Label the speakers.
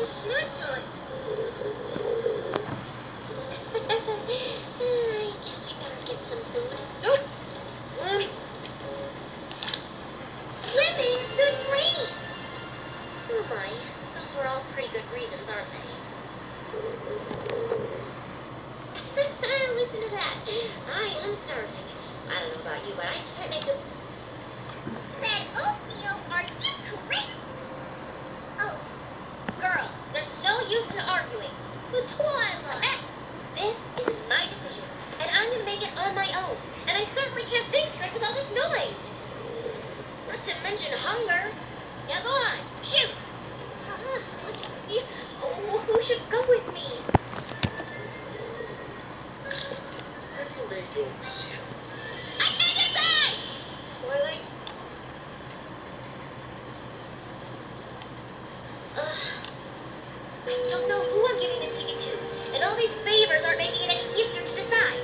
Speaker 1: almost snack time. I guess we better get some food. Nope. Living the dream. Oh my, those were all pretty good reasons, aren't they? Listen to that. I am starving. I don't know about you, but I can't make a... Said oatmeal? Are you crazy? Oh, girls, there's no use in arguing. But Twilight, this is my decision, and I'm gonna make it on my own. And I certainly can't think straight with all this noise. Not to mention hunger. Now go on, shoot. Oh, who should go with me?
Speaker 2: Have you made your decision?
Speaker 1: I can't decide!
Speaker 2: Twilight?
Speaker 1: I don't know who I'm giving the ticket to, and all these favors aren't making it any easier to decide.